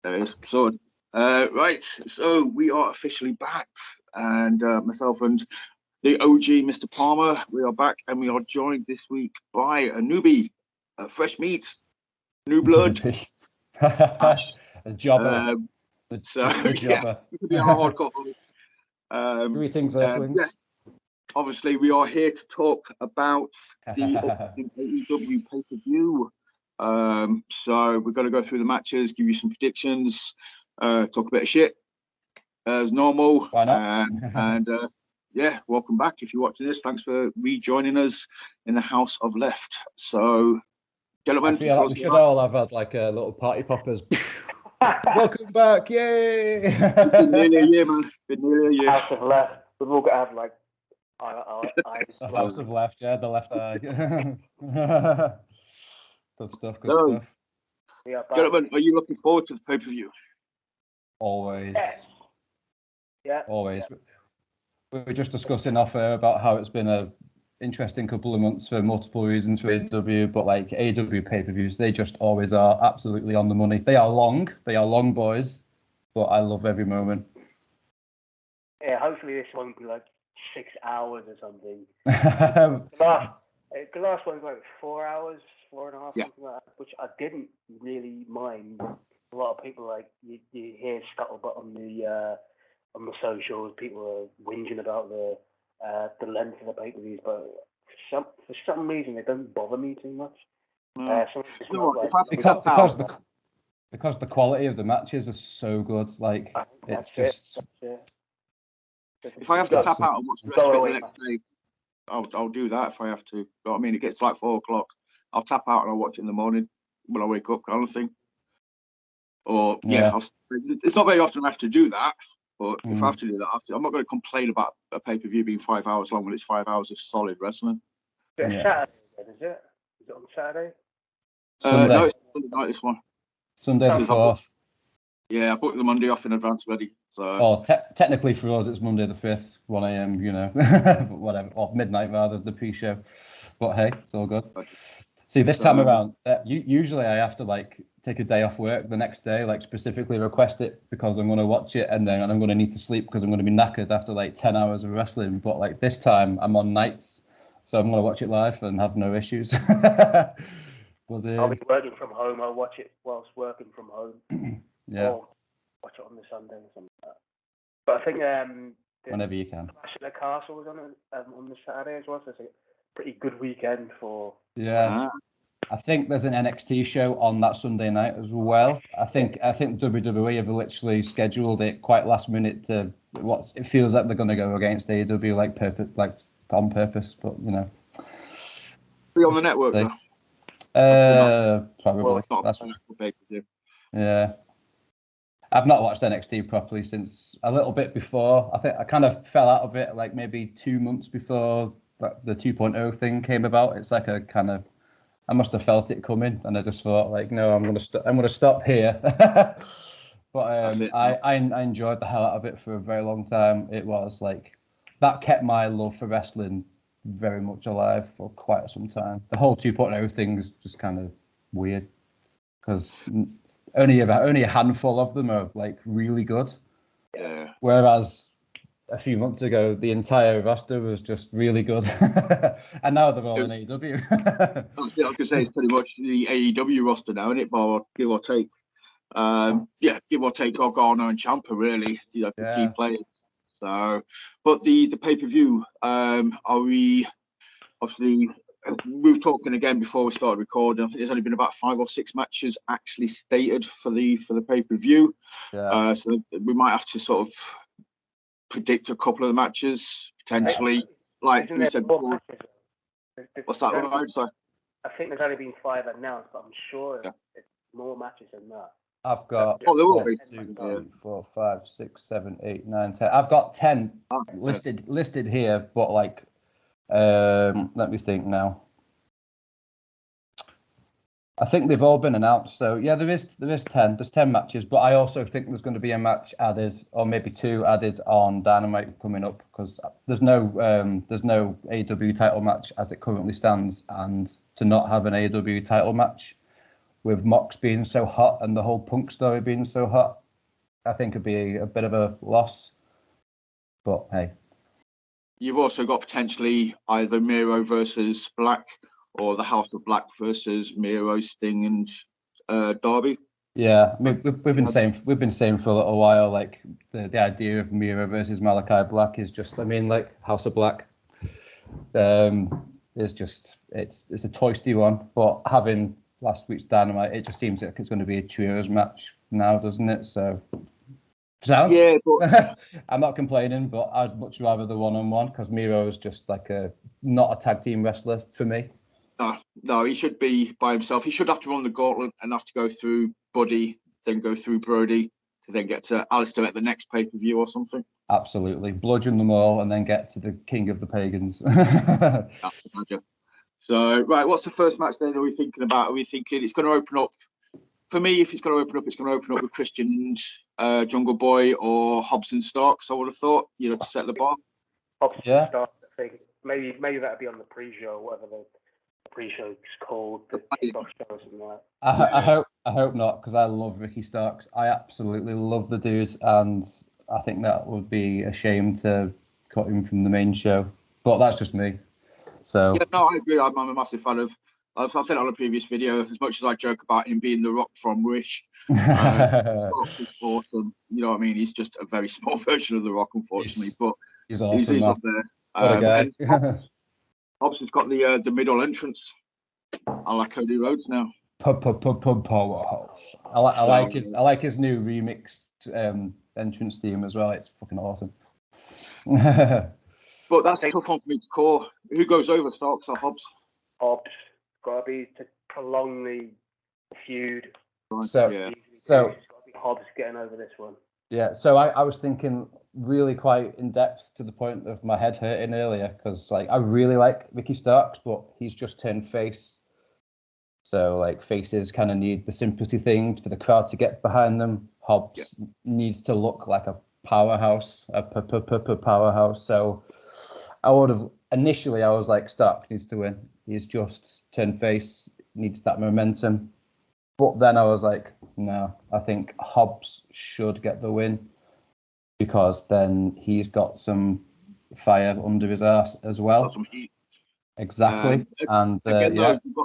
There it is. So, right. So we are officially back, and myself and the OG, Mr. Palmer, we are back, and we are joined this week by a newbie, fresh meat, new blood, A jobber. So the yeah, jobber. it could be our hardcore. Greetings, Earthlings. Yeah, obviously we are here to talk about the upcoming AEW pay-per-view. So we're going to go through the matches, give you some predictions, talk a bit of shit as normal. Why not? And yeah, welcome back if you're watching this. Thanks for rejoining us in the House of Left. So, gentlemen, I feel like we should all have had like a little party poppers. Welcome back, yay! It's been nearly a year, man. Been nearly a year. House of Left. We've all got to have like The House of Left, yeah, the left eye. Good stuff, good stuff. Gentlemen, are you looking forward to the pay-per-view? Always. Yeah. Always. Yeah. We were just discussing off air about how it's been a interesting couple of months for multiple reasons for AEW, but like AEW pay-per-views, they just always are absolutely on the money. They are long, boys, but I love every moment. Yeah, hopefully this won't be like 6 hours or something. The last one's like 4 hours, 4.5, something like that, which I didn't really mind. A lot of people like you hear scuttlebutt on the socials. People are whinging about the length of the pay-per-views, but for some reason they don't bother me too much. Because the quality of the matches are so good, like it's just. If I have to tap out and watch the rest of it the next day, I'll do that if I have to. You know what I mean? It gets to like 4 o'clock. I'll tap out and I'll watch it in the morning when I wake up, kind of thing. Or it's not very often I have to do that, but if I have to do that, I'm not going to complain about a pay-per-view being 5 hours long when it's 5 hours of solid wrestling. Saturday, is it? Is it on Saturday? Sunday. No, it's Sunday night, this one. Sunday the 4th. Yeah, I booked the Monday off in advance already. So. Technically for us, it's Monday the 5th, 1 a.m., you know, whatever, or midnight rather, the pre-show. But hey, it's all good. See, this time around, usually I have to like take a day off work the next day, like specifically request it because I'm going to watch it and I'm going to need to sleep because I'm going to be knackered after like 10 hours of wrestling. But like this time I'm on nights, so I'm going to watch it live and have no issues. I'll be working from home. I'll watch it whilst working from home. Yeah. Or watch it on the Sunday or something like that. But I think whenever you can. Clash at the Castle was on the Saturday as well, so it's a pretty good weekend for. Yeah. I think there's an NXT show on that Sunday night as well. I think WWE have literally scheduled it quite last minute to what it feels like they're going to go against AEW like on purpose, but you know. Are you on the network though? Probably. Yeah. I've not watched NXT properly since a little bit before. I think I kind of fell out of it like maybe 2 months before the 2.0 thing came about. It's like a kind of, I must have felt it coming, and I just thought like, no, I'm gonna stop here. But I enjoyed the hell out of it for a very long time. It was like that kept my love for wrestling very much alive for quite some time. The whole 2.0 thing is just kind of weird because only a handful of them are like really good. Yeah. Whereas a few months ago, the entire roster was just really good, and now they're all in AEW. I was going to say it's pretty much the AEW roster now, isn't it? Give or take. Give or take Gargano and Ciampa, really, the key players. So, but the pay-per-view, are we obviously? We were talking again before we started recording. I think there's only been about 5 or 6 matches actually stated for the pay-per-view. Yeah. So we might have to sort of predict a couple of the matches potentially. Like we said before. What's that? Sorry. I think there's only been 5 announced, but I'm sure it's more matches than that. I've got 1, 2, 3, 4, 5, 6, 7, 8, 9, 10. I've got 10 listed here, but like, let me think now. I think they've all been announced. So yeah, there is 10. There's 10 matches, but I also think there's going to be a match added, or maybe 2 added on Dynamite coming up because there's no AEW title match as it currently stands, and to not have an AEW title match with Mox being so hot and the whole Punk story being so hot, I think it'd be a bit of a loss. But hey. You've also got potentially either Miro versus Black or the House of Black versus Miro, Sting, and Darby. Yeah, I mean, we've been saying for a little while, like the idea of Miro versus Malachi Black is just, I mean, like House of Black, is just it's a toasty one. But having last week's Dynamite, it just seems like it's going to be a trios match now, doesn't it? So. Yeah, but I'm not complaining, but I'd much rather the one-on-one because Miro is just like not a tag team wrestler for me. No, he should be by himself. He should have to run the gauntlet and have to go through Buddy, then go through Brody, to then get to Alistair at the next pay-per-view or something. Absolutely. Bludgeon them all and then get to the King of the Pagans. So, right, what's the first match then are we thinking about? Are we thinking it's going to open up? For me, if it's going to open up, it's going to open up with Christian and Jungle Boy or Hobbs and Starks, I would have thought, to set the bar. Hobbs and Starks, I think. Maybe that'd be on the pre-show, whatever the pre-show is called, the kickoff show or something like that. I hope not, because I love Ricky Starks. I absolutely love the dude, and I think that would be a shame to cut him from the main show. But that's just me. So yeah, no, I agree. I'm a massive fan of. I've said on a previous video, as much as I joke about him being the Rock from Wish, Starks is awesome. You know what I mean? He's just a very small version of the Rock, unfortunately, but he's awesome. He's up there. What a guy. And Hobbs has got the middle entrance. I like Cody Rhodes now. Powerhouse. I like his new remixed entrance theme as well. It's fucking awesome. But that's a tough one for me to call. Who goes over, Starks or Hobbs? Hobbs. Got to be to prolong the feud. So it's got to be Hobbs getting over this one. Yeah, so I was thinking really quite in depth to the point of my head hurting earlier because like I really like Ricky Starks, but he's just turned face. So like faces kind of need the sympathy thing for the crowd to get behind them. Hobbs needs to look like a powerhouse, a powerhouse. So I would have initially I was like Starks needs to win. He's just turned face, needs that momentum. But then I was like, no, I think Hobbs should get the win because then he's got some fire under his ass as well. Exactly.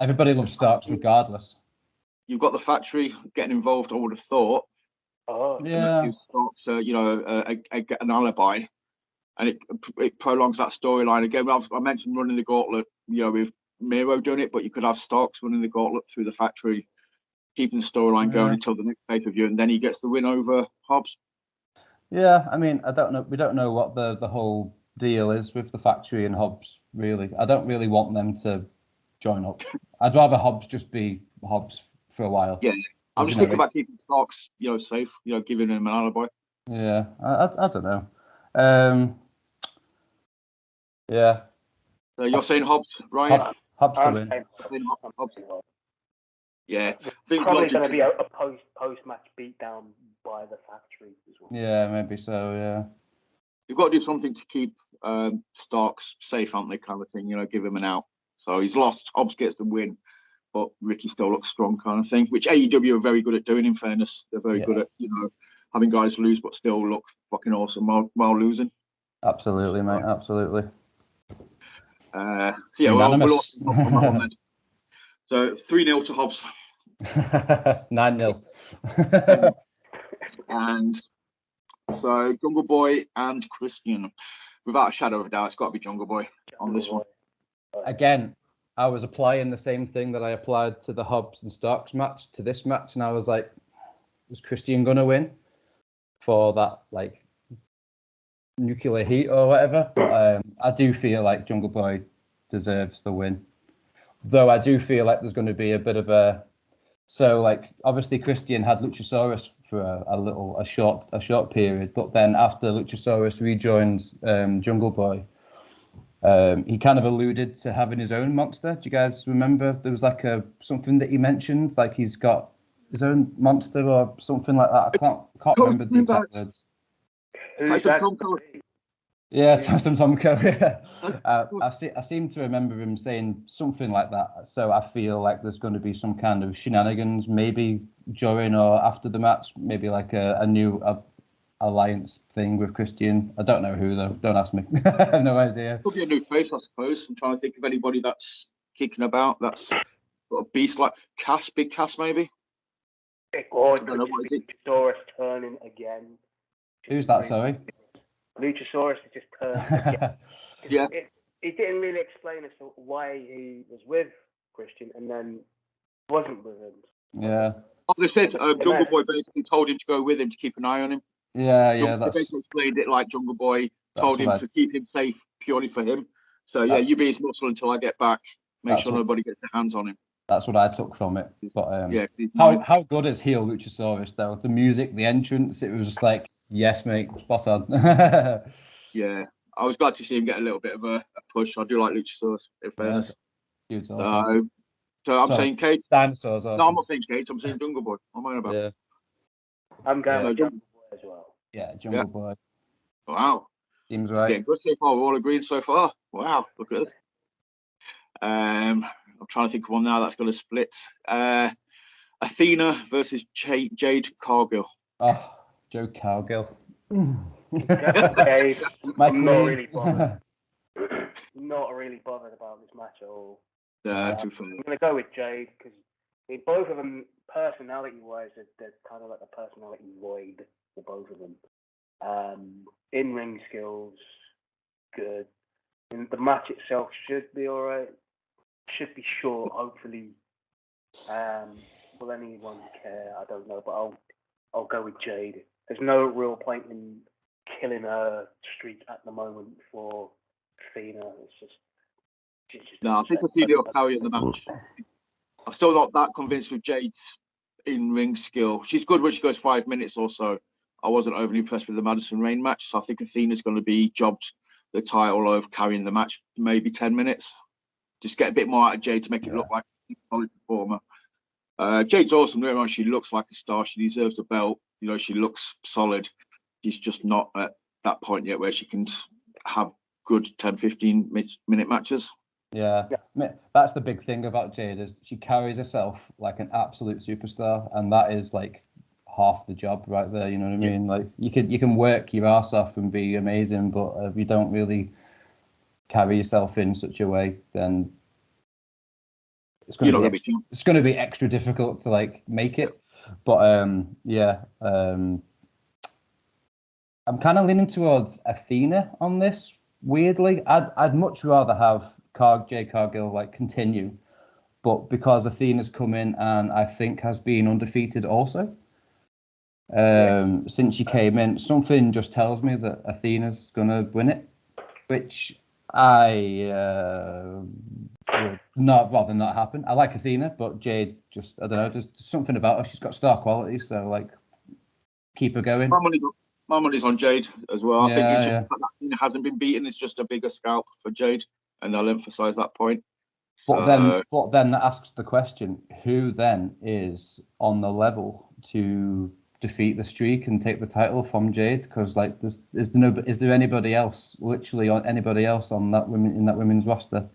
Everybody loves Starks regardless. You've got the factory getting involved, I would have thought. Oh, yeah. Starks, an alibi. And it prolongs that storyline. Again, I mentioned running the gauntlet, with Miro doing it, but you could have Starks running the gauntlet through the factory, keeping the storyline going until the next pay-per-view, and then he gets the win over Hobbs. Yeah, I mean, I don't know. We don't know what the whole deal is with the factory and Hobbs, really. I don't really want them to join up. I'd rather Hobbs just be Hobbs for a while. Yeah, I'm just thinking about keeping Starks, safe, giving him an alibi. Yeah, I don't know. Yeah. So you're saying Hobbs, Ryan? Hobbs to win. Hobbs. Yeah. It's probably going to be a post-match beatdown by the factory as well. Yeah, maybe so, yeah. You've got to do something to keep Starks safe, aren't they, kind of thing, give him an out. So he's lost, Hobbs gets the win, but Ricky still looks strong kind of thing, which AEW are very good at doing, in fairness. They're very good at, having guys lose but still look fucking awesome while losing. Absolutely, mate, absolutely. We'll also on that one then. So 3-0 to Hobbs. 9-0. And so Jungle Boy and Christian, without a shadow of a doubt, it's got to be Jungle Boy on this one. Again, I was applying the same thing that I applied to the Hobbs and Starks match to this match, and I was like, is Christian gonna win for that like nuclear heat or whatever? But I do feel like Jungle Boy deserves the win. Though I do feel like there's going to be a bit of a obviously Christian had Luchasaurus for a short period, but then after Luchasaurus rejoined Jungle Boy, he kind of alluded to having his own monster. Do you guys remember? There was like something that he mentioned, like he's got his own monster or something like that. I can't remember the exact words. Yeah, Tom Tomko. I seem to remember him saying something like that. So I feel like there's going to be some kind of shenanigans, maybe during or after the match, maybe like a new alliance thing with Christian. I don't know who though. Don't ask me. I have no idea. Could be a new face, I suppose. I'm trying to think of anybody that's kicking about. That's got a beast like Big Cass maybe. Or Luchasaurus turning again. Who's that? Sorry. Luchasaurus has just turned again. Yeah. It didn't really explain as to why he was with Christian and then wasn't with him. Yeah. Oh, they said Jungle Boy basically told him to go with him to keep an eye on him. Yeah, They basically explained it like Jungle Boy told him to keep him safe purely for him. So yeah, you be his muscle until I get back. Make sure nobody gets their hands on him. That's what I took from it. But yeah, how good is heel Luchasaurus though? The music, the entrance, it was just like, yes, mate, spot on. Yeah, I was glad to see him get a little bit of a push. I do like Luchasaurus, in fairness. Dude's awesome. So I'm saying Cage. Dinosaurs. Awesome. No, I'm not saying Cage. I'm saying Jungle Boy. I'm on about. Yeah. I'm going with Jungle Boy as well. Yeah, Jungle Boy. Wow. Seems it's right. Getting good so far. We're all agreeing so far. Wow, look at this. I'm trying to think of one now that's going to split. Athena versus Jade Cargill. Oh, Joe Cargill. Jade, I'm not really bothered. Not really bothered about this match at all. Too funny. I'm going to go with Jade because both of them, personality-wise, they're kind of like a personality void for both of them. In-ring skills, good. And the match itself should be all right. Should be short, hopefully. Will anyone care? I don't know, but I'll go with Jade. There's no real point in killing her streak at the moment for Athena. It's just no, I think Athena will carry in the match. I'm still not that convinced with Jade's in-ring skill. She's good when she goes 5 minutes or so. I wasn't overly impressed with the Madison Rain match, so I think Athena's going to be jobbed the title of carrying the match maybe 10 minutes. Just get a bit more out of Jade to make it look like a solid performer. Jade's awesome. She looks like a star. She deserves the belt. You know, she looks solid. She's just not at that point yet where she can have good 10, 15-minute matches. Yeah, that's the big thing about Jade is she carries herself like an absolute superstar, and that is like half the job right there. You know what I mean? Like you can work your ass off and be amazing, but if you don't really carry yourself in such a way, then it's going to be extra difficult to like make it. But I'm kind of leaning towards Athena on this. Weirdly, I'd much rather have Jade Cargill like continue, but because Athena's come in and I think has been undefeated also since she came in, something just tells me that Athena's gonna win it, which I would rather not happen. I like Athena, but Jade just, I don't know, there's something about her. She's got star quality, so like keep her going. My money's on Jade as well. I think it's just that Athena hasn't been beaten. It's just a bigger scalp for Jade, and I'll emphasize that point. But then that asks the question: who then is on the level to defeat the streak and take the title from Jade? Because like, is there anybody else, literally anybody else on that women's roster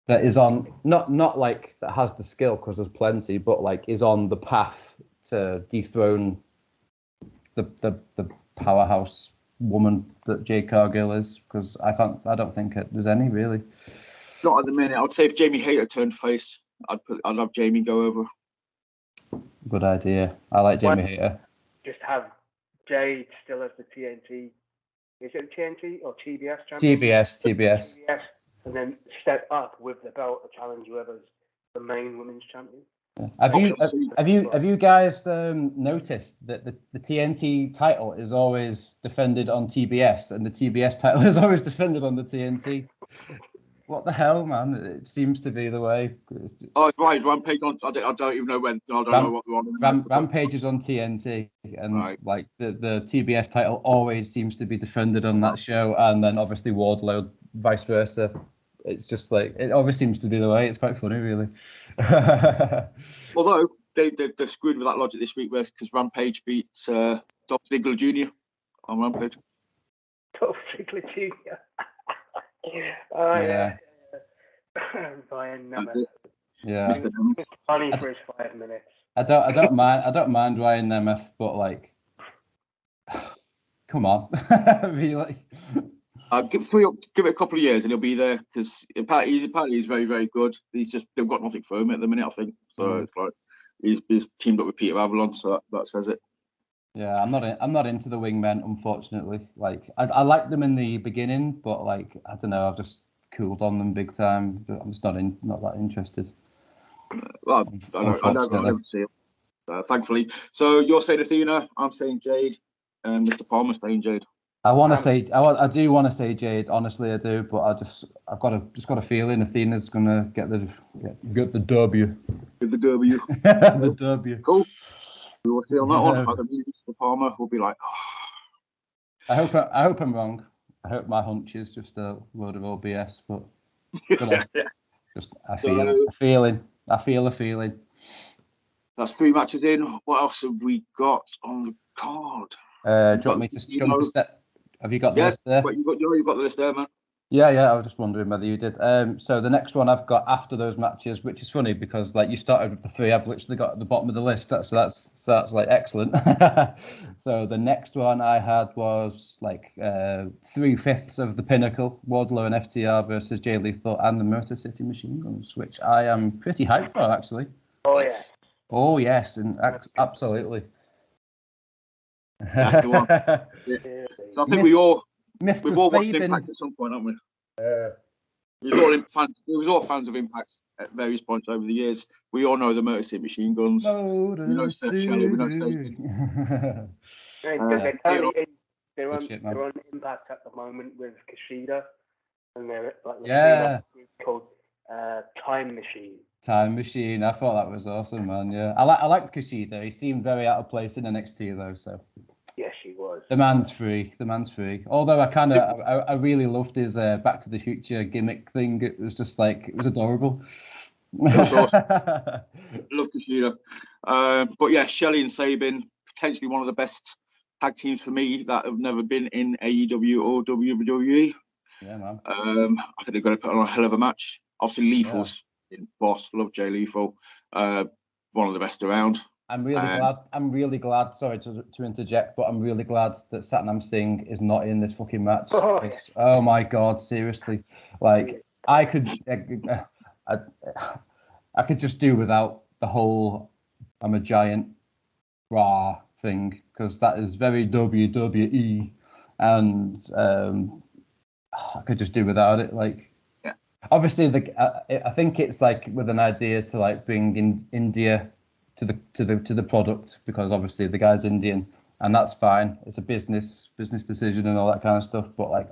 that is on not like that has the skill? Because there's plenty, but like is on the path to dethrone the powerhouse woman that Jade Cargill is, because I don't think there's any really. Not at the minute. I'd say if Jamie Hayter turned face, I'd have Jamie go over. Good idea. I like Jamie Hayter. Just have Jade still as the TNT. Is it TNT or TBS champion? TBS. And then step up with the belt to challenge whoever's the main women's champion. Have you guys noticed that the TNT title is always defended on TBS and the TBS title is always defended on the TNT? What the hell, man? It seems to be the way. Oh, right. Rampage on. I don't even know when. I don't know what they're on. Rampage is on TNT, and like the TBS title always seems to be defended on that show, and then obviously Wardlow, vice versa. It's just like it always seems to be the way. It's quite funny, really. Although they're screwed with that logic this week, because Rampage beat Dolph Ziggler Jr. on Rampage. Dolph Ziggler Jr. Yeah. Ryan Nemeth. Yeah. Mr. Nemeth. Funny for his 5 minutes. I don't mind Ryan Nemeth, but like, come on, really. Give it a couple of years and he'll be there, because apparently he's very, very good. They've got nothing for him at the minute, I think. So it's like he's teamed up with Peter Avalon, so that says it. Yeah, I'm not into the wingmen, unfortunately. Like I liked them in the beginning, but like I don't know, I've just cooled on them big time. I'm just not that interested. Well, I don't see it. Thankfully. So you're saying Athena, I'm saying Jade, and Mr. Palmer's saying Jade. I want to say I do want to say Jade. Honestly, I do, but I've got a feeling Athena's gonna get the W. Get the W. The W. Cool. We will see on that one. Mr. Palmer will be like, I hope I'm wrong. I hope my hunch is just a load of OBS, but just I feel a feeling. That's 3 matches in. What else have we got on the card? Do you want me to step? Have you got the list there? You've got the list there, man. Yeah. I was just wondering whether you did. So the next one I've got after those matches, which is funny because like you started with the 3 I've literally got at the bottom of the list. So that's like excellent. So the next one I had was like 3/5 of the Pinnacle, Wardlow and FTR versus Jay Lethal and the Motor City Machine Guns, which I am pretty hyped for actually. Oh yeah. Oh yes, and absolutely. That's the one. Yeah. So I think we've all watched Impact at some point, haven't we? We was all fans of Impact at various points over the years. We all know the Motor City Machine Guns. We know Seth Shelley. We know Satan. They're on Impact at the moment with Kushida, and they're called Time Machine. Time Machine. I thought that was awesome, man. Yeah, I liked Kushida. He seemed very out of place in NXT though. So. Yes, he was. The man's free. Although I really loved his Back to the Future gimmick thing. It was just like, it was adorable. It was awesome. Love Kushida. But yeah, Shelley and Sabin, potentially one of the best tag teams for me that have never been in AEW or WWE. Yeah, man. I think they're going to put on a hell of a match. Obviously, Lethal's in boss. Love Jay Lethal. One of the best around. I'm really glad. Sorry to interject, but I'm really glad that Satnam Singh is not in this fucking match. Oh my god, seriously! Like I could just do without the whole "I'm a giant" rah thing, because that is very WWE, and I could just do without it. Like, obviously, I think it's like with an idea to like bring in India to the product, because obviously the guy's Indian, and that's fine. It's a business decision and all that kind of stuff. But like,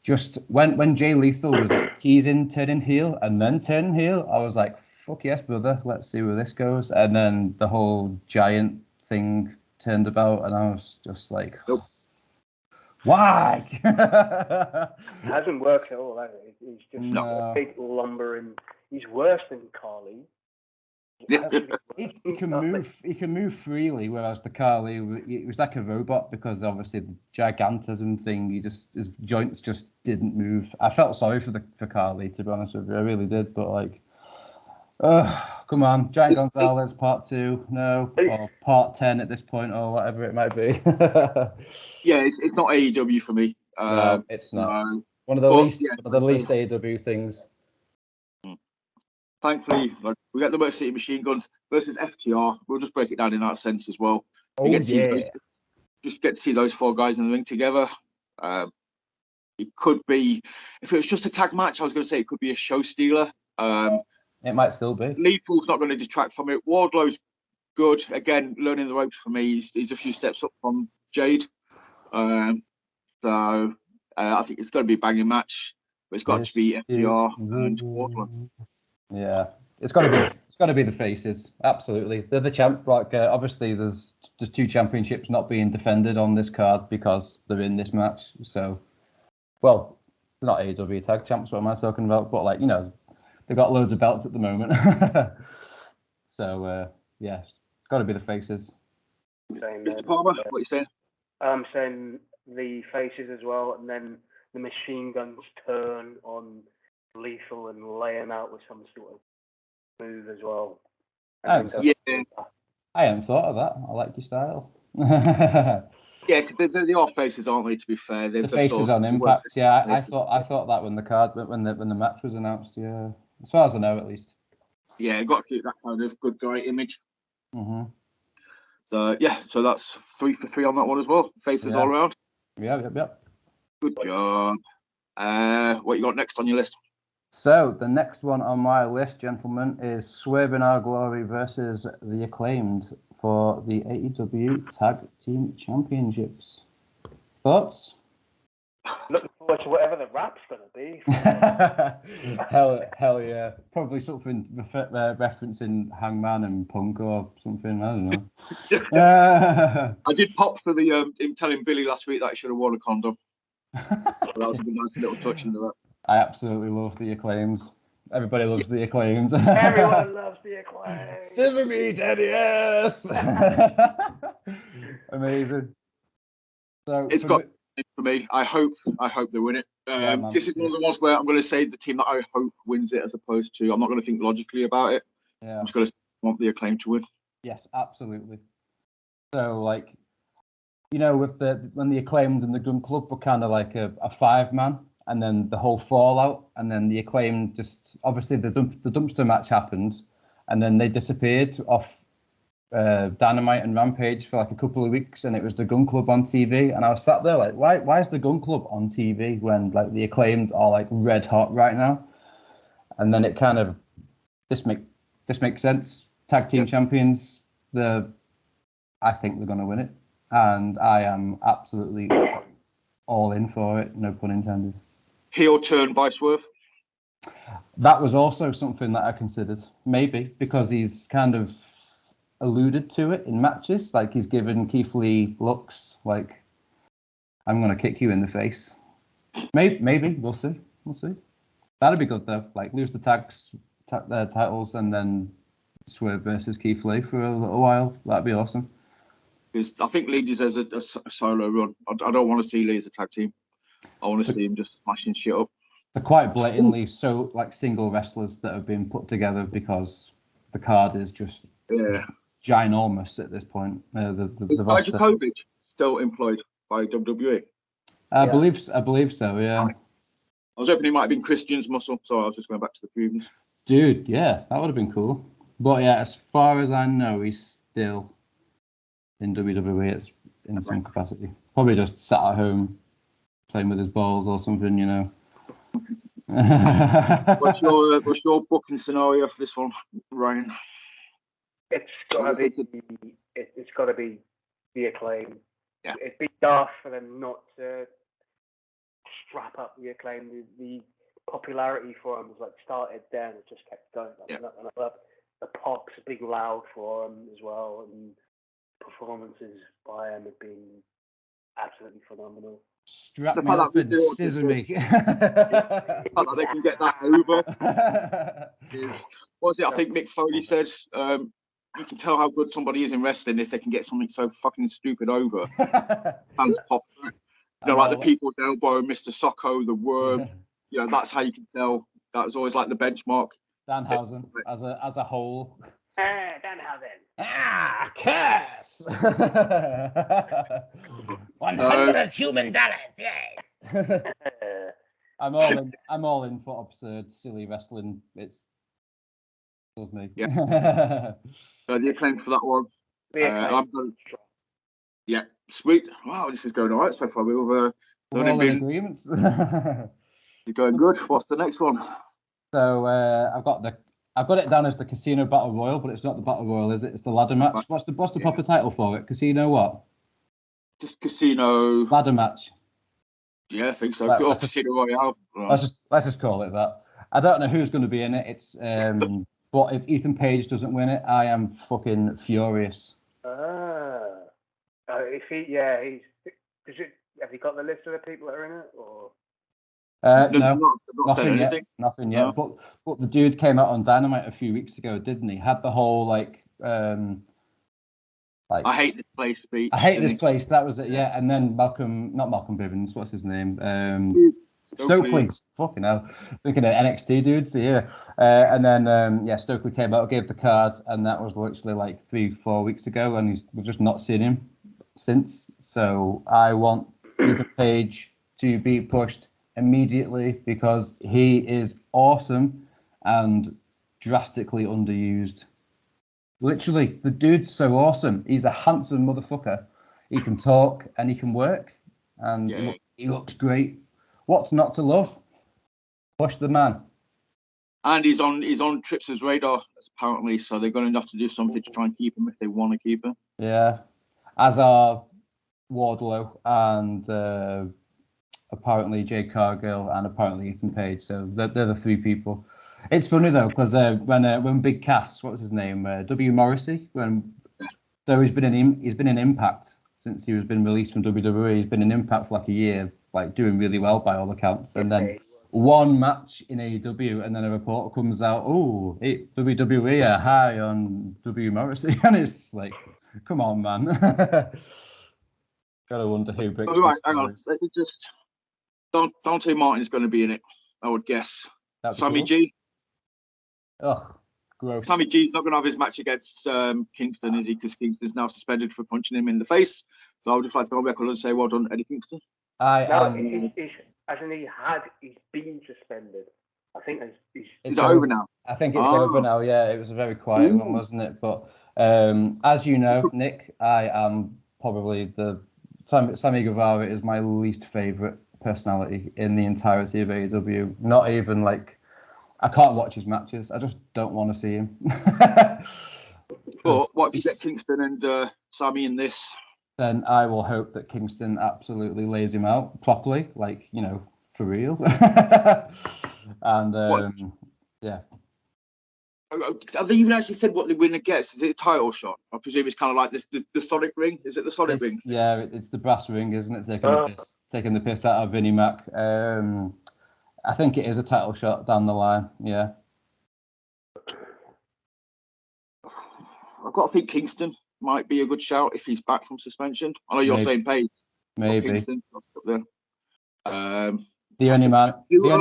just when Jay Lethal was like teasing turning heel and then turning heel, I was like, fuck yes, brother, let's see where this goes. And then the whole giant thing turned about, and I was just like, nope. Why? It hasn't worked at all, has it? He's just a big lumbering. He's worse than Carly. He can move freely, whereas the Carly, it was like a robot, because obviously the gigantism thing, his joints just didn't move. I felt sorry for Carly, to be honest with you, I really did. But like, come on, Giant Gonzalez Part 2, no, or Part 10 at this point, or whatever it might be. Yeah, it's not AEW for me. No, it's not. No. One of the least AEW things. Thankfully, like, we got the Motor City Machine Guns versus FTR. We'll just break it down in that sense as well. Just get to see those 4 guys in the ring together. It could be, if it was just a tag match, I was going to say it could be a show stealer. It might still be. Lethal's not going to detract from it. Wardlow's good. Again, learning the ropes for me. He's a few steps up from Jade. So I think it's going to be a banging match. But it's got to be FTR and Wardlow. Yeah, it's got to be the faces. Absolutely, they're the champ. Like obviously, there's 2 championships not being defended on this card because they're in this match. So, well, they're not AEW tag champs. What am I talking about? But like, you know, they've got loads of belts at the moment. So yeah, it's got to be the faces. Mr. Palmer, what are you saying? I'm saying the faces as well, and then the machine guns turn on Lethal and lay him out with some sort of move as well. I hadn't thought of that. I like your style. Yeah, they are faces, aren't they? To be fair, the faces on Impact. Yeah, I thought that when the match was announced. Yeah, as far as I know, at least. Yeah, got to keep that kind of good guy image. Mm-hmm. So that's 3 for 3 on that one as well. Faces all around. Yeah. Good job. What you got next on your list? So the next one on my list, gentlemen, is Swerve in Our Glory versus The Acclaimed for the AEW Tag Team Championships. Thoughts? Looking forward to whatever the rap's going to be. hell yeah. Probably something referencing Hangman and Punk or something. I don't know. I did pop for the him telling Billy last week that he should have worn a condom. That was a nice little touch in the. I absolutely love the Acclaims. Everybody loves the Acclaims. Everyone loves the Acclaims. Scissor me, Daddy, yes. Amazing. So it's got for me. I hope they win it. This is one of the ones where I'm going to say the team that I hope wins it, as opposed to I'm not going to think logically about it. Yeah. I'm just going to want the Acclaim to win. Yes, absolutely. So with when the Acclaimed and the Gun Club were kind of like a 5-man. And then the whole fallout, and then the Acclaim just obviously the dumpster match happened, and then they disappeared off Dynamite and Rampage for like a couple of weeks, and it was the Gun Club on TV, and I was sat there like, why is the Gun Club on TV when like the Acclaimed are like red hot right now? And then it kind of this makes sense. Tag team champions, I think they're gonna win it, and I am absolutely all in for it. No pun intended. Heel turn by Swerve. That was also something that I considered, maybe because he's kind of alluded to it in matches, like he's given Keith Lee looks like I'm gonna kick you in the face. Maybe we'll see. That'd be good though. Like lose the titles and then Swerve versus Keith Lee for a little while. That'd be awesome. Because I think Lee deserves a solo run. I don't want to see Lee as a tag team. I want to see him just smashing shit up. They're quite blatantly so like single wrestlers that have been put together because the card is just ginormous at this point. The roster. Dijakovic still employed by WWE? I believe so. Yeah. I was hoping he might have been Christian's muscle, so I was just going back to the previous. Dude, yeah, that would have been cool. But yeah, as far as I know, he's still in WWE in some capacity. Probably just sat at home playing with his balls or something, you know. What's your booking scenario for this one, Ryan? It's gotta be the Acclaim. Yeah. It'd be daft for them not to strap up the Acclaim. The popularity for them was like started then, it just kept going. The pops are big loud for them as well, and performances by them have been absolutely phenomenal. Strap me up and scissor me. They can get that over. What was it? I think Mick Foley said, you can tell how good somebody is in wrestling if they can get something so fucking stupid over. Hands pop. Like the People's Elbow, Mr. Socko, the Worm. That's how you can tell. That was always like the benchmark. Danhausen as a whole. Danhausen. Curse! $100 human dollars, yes. I'm all in for absurd, silly wrestling. It's me. Yeah. The Acclaim for that one. Yeah, sweet. Wow, this is going all right so far. We're all in agreement. It's going good. What's the next one? So I've got it down as the Casino Battle Royal, but it's not the Battle Royal, is it? It's the ladder match. What's the proper title for it? Casino what? Just Casino ladder match. Yeah, I think so. Casino Royale. Let's just call it that. I don't know who's going to be in it. It's but if Ethan Page doesn't win it, I am fucking furious. Have you got the list of the people that are in it, or? No, nothing yet. No. But the dude came out on Dynamite a few weeks ago, didn't he? Had the whole like Like, I hate this place speech. I hate this place. That was it. Yeah, and then not Malcolm Bivens. What's his name? Stokely. Fucking hell. Thinking of NXT dudes. Yeah. And then Stokely came out, gave the card, and that was literally like 3-4 weeks ago, and we've just not seen him since. So I want Ethan Page to be pushed immediately because he is awesome and drastically underused. Literally, the dude's so awesome. He's a handsome motherfucker. He can talk and he can work, and he looks great. What's not to love? Push the man. And he's on Trips's radar apparently, so they're going to have to do something to try and keep him if they want to keep him. Yeah, as are Wardlow and apparently Jade Cargill and apparently Ethan Page. So they're the three people. It's funny though because when Big Cass, what was his name, W Morrissey, he's been in Impact since he was been released from WWE. He's been in Impact for like a year, like doing really well by all accounts, and then one match in AEW, and then a reporter comes out, oh, WWE are high on W Morrissey, and it's like, come on, man. Gotta wonder who breaks. Oh, right, hang on. Let me just. Dante Martin's going to be in it, I would guess. Sammy G. Ugh, gross. Sammy G's not going to have his match against Kingston, is he? Because Kingston's now suspended for punching him in the face. So I would just like to go on record and say, well done, Eddie Kingston. He's been suspended. I think it's over now. I think it's over now. Yeah, it was a very quiet one, wasn't it? But as you know, Nick, I am probably Sammy Guevara is my least favorite personality in the entirety of AEW. Not even like I can't watch his matches. I just don't want to see him. But what if you get Kingston and Sammy in this? Then I will hope that Kingston absolutely lays him out properly, like, you know, for real. And yeah. Have they even actually said what the winner gets? Is it a title shot? I presume it's kind of like this, the Sonic ring. Is it the Sonic ring? Yeah, it's the brass ring, isn't it? Taking the piss out of Vinnie Mac. I think it is a title shot down the line. Yeah. I've got to think Kingston might be a good shout if he's back from suspension. I know you're saying Page. Maybe. Kingston up there. The only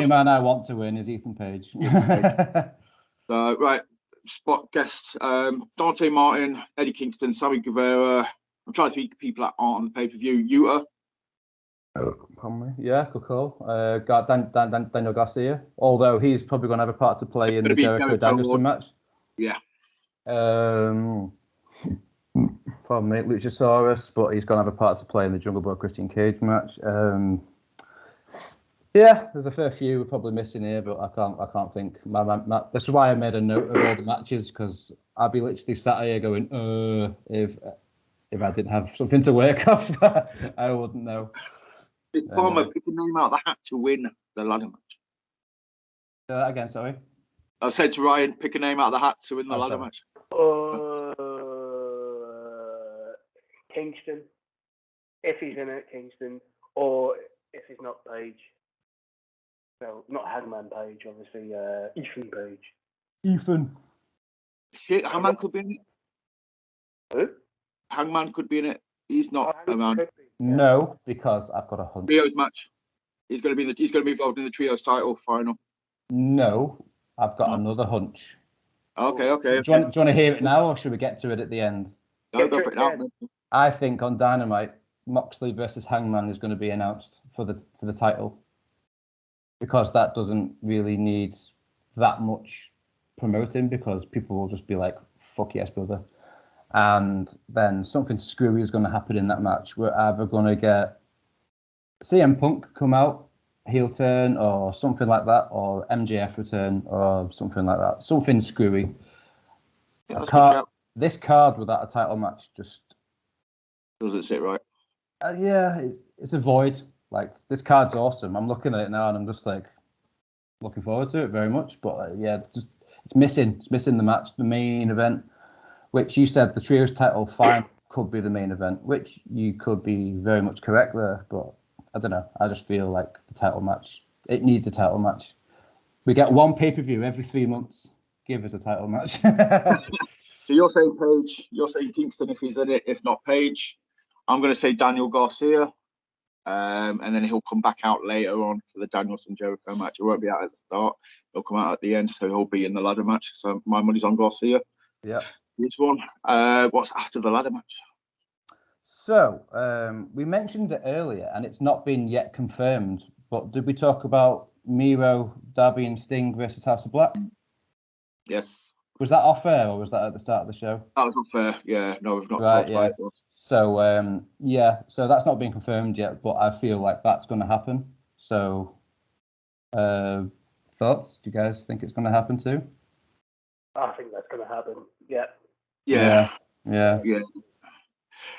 man I want to win is Ethan Page. Right, spot guest Dante Martin, Eddie Kingston, Sammy Guevara. I'm trying to think of people that aren't on the pay-per-view. Yuta. Yeah, good call. Got Daniel Garcia, although he's probably going to have a part to play in the Jericho Danielson match. Yeah. Pardon me, Luchasaurus, but he's going to have a part to play in the Jungle Boy Christian Cage match. Yeah, there's a fair few we're probably missing here, but I can't think. That's why I made a note of all the matches, because I'd be literally sat here going, if I didn't have something to work off, I wouldn't know. Did Palmer pick a name out of the hat to win the ladder match? Say that again, sorry. I said to Ryan, pick a name out of the hat to win the ladder match. Kingston, if he's in it, Kingston, or if he's not Page. No, not Hangman Page, obviously. Ethan Page. Ethan. Shit, Hangman could be in it. Who? Hangman could be in it. He's not a man. No, because I've got a hunch. Trios match. He's going to be involved in the trios title final. No, I've got another hunch. Okay. Do you want to hear it now, or should we get to it at the end? No, go for it now. I think on Dynamite, Moxley versus Hangman is going to be announced for the title, because that doesn't really need that much promoting, because people will just be like, fuck yes, brother. And then something screwy is going to happen in that match. We're either going to get CM Punk come out, heel turn, or something like that, or MJF return, or something like that. Something screwy. Yeah, this card without a title match just doesn't sit right. It's a void. Like, this card's awesome. I'm looking at it now and I'm just like looking forward to it very much. But it's missing. It's missing the match, the main event, which you said the trios title fine could be the main event, which you could be very much correct there. But I don't know. I just feel like the title match, it needs a title match. We get one pay-per-view every 3 months. Give us a title match. So you're saying Page, you're saying Kingston if he's in it, if not Page. I'm going to say Daniel Garcia, and then he'll come back out later on for the Danielson Jericho match. He won't be out at the start. He'll come out at the end, so he'll be in the ladder match. So my money's on Garcia. Yeah. This one. What's after the ladder match? So we mentioned it earlier, and it's not been yet confirmed. But did we talk about Miro, Darby, and Sting versus House of Black? Yes. Was that off air or was that at the start of the show? That was unfair. Yeah, no, we've not Right, talked yeah. about it. So so that's not been confirmed yet, but I feel like that's going to happen. So, thoughts? Do you guys think it's going to happen too? I think that's going to happen. Yeah. Yeah. Yeah.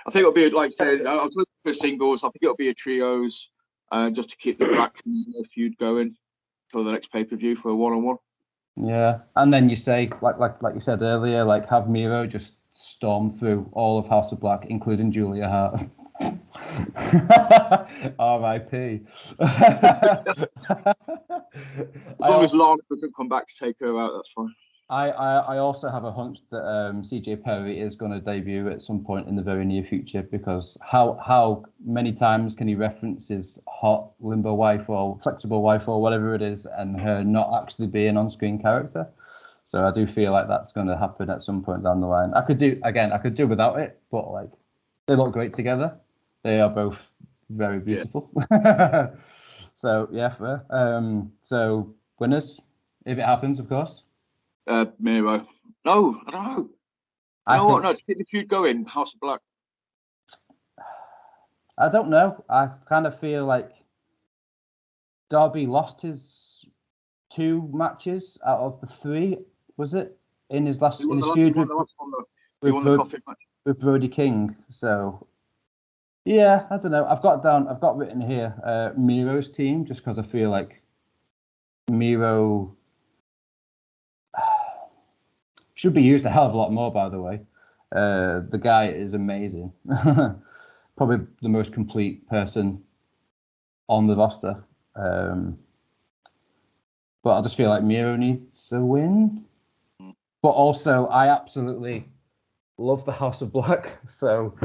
I think it'll be like I was looking for singles. I think it'll be a trios, just to keep the Black feud going till the next pay-per-view for a one-on-one. Yeah, and then you say, like you said earlier, like have Miro just storm through all of House of Black, including Julia Hart. R.I.P. As long as Lana doesn't come back to take her out, that's fine. I also have a hunch that CJ Perry is going to debut at some point in the very near future, because how many times can he reference his hot limbo wife or flexible wife or whatever it is, and her not actually be an on-screen character? So I do feel like that's going to happen at some point down the line. I could do without it, but like they look great together. They are both very beautiful. Yeah. So yeah, fair. So winners, if it happens, of course. Miro. No, I don't know. What? No, to keep the feud going, House of Black. I don't know. I kind of feel like Darby lost his 2 matches out of the 3. Was it in his feud with Brody King? So yeah, I don't know. I've got written here Miro's team, just because I feel like Miro should be used a hell of a lot more, by the way. The guy is amazing. Probably the most complete person on the roster. But I just feel like Miro needs a win. But also, I absolutely love the House of Black, so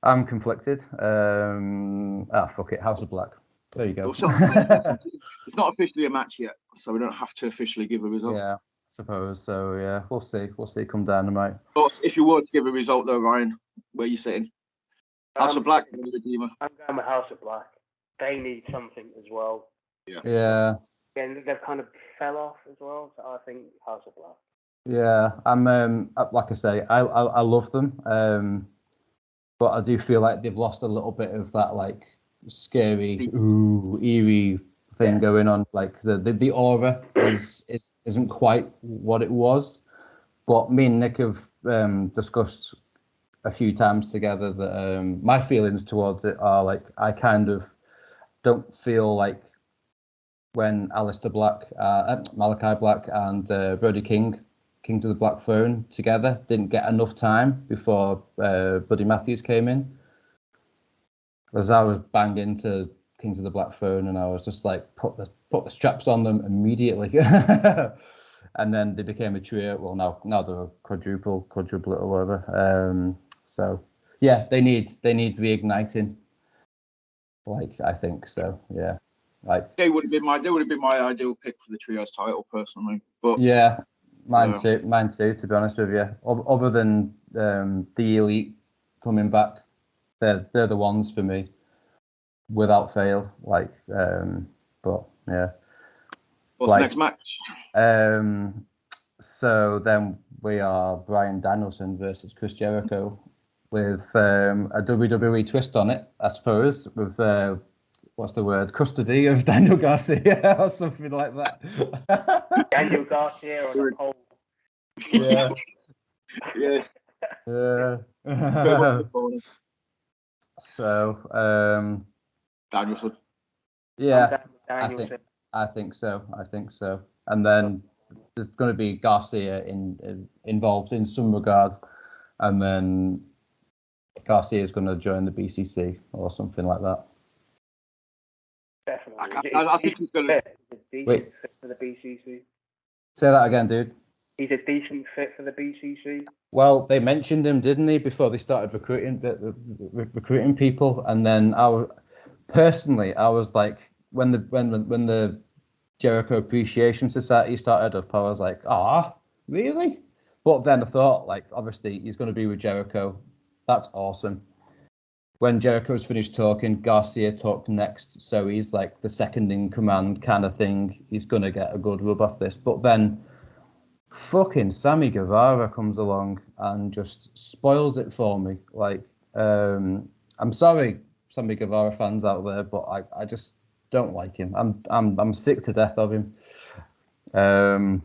I'm conflicted. Fuck it, House of Black. There you go. It's not officially a match yet, so we don't have to officially give a result. Yeah. Suppose so. Yeah, we'll see. Come Dynamite. But if you were to give a result, though, Ryan, where are you sitting? House of Black or Redeemer? I'm going with House of Black. They need something as well. Yeah. And they've kind of fell off as well, so I think House of Black. Yeah, I'm like I say, I love them, but I do feel like they've lost a little bit of that like scary, eerie thing going on. Like the aura isn't quite what it was. But me and Nick have discussed a few times together that my feelings towards it are like I kind of don't feel like when Malachi Black and Brody King to the Black Throne together didn't get enough time before Buddy Matthews came in. As I was banging to King to the Black Throne, and I was just like, put the straps on them immediately. And then they became a trio. Well, now they're a quadruple or whatever. So yeah, they need reigniting. Like I think so. Yeah. Like they would have been my ideal pick for the trios title personally. But yeah, mine too. To be honest with you, other than the Elite coming back, they're the ones for me, without fail. Like, but yeah. What's the next match? So then we are Bryan Danielson versus Chris Jericho with a WWE twist on it, I suppose, with what's the word? Custody of Daniel Garcia or something like that. Daniel Garcia on a pole. Yeah. Yes. Yeah. So Danielson. Yeah, I think so. And then there's going to be Garcia involved in some regard, and then Garcia is going to join the BCC or something like that. Definitely. I think he's going to wait for the BCC. Say that again, dude. he's a decent fit for the BCC. Well, they mentioned him, didn't they, before they started recruiting people, and then I was like, when the Jericho Appreciation Society started up, I was like, really? But then I thought, like, obviously he's going to be with Jericho. That's awesome. When Jericho's finished talking, Garcia talked next, so he's like the second in command kind of thing. He's going to get a good rub off this. But then fucking Sammy Guevara comes along and just spoils it for me. Like, I'm sorry, Sammy Guevara fans out there, but I just don't like him. I'm sick to death of him. And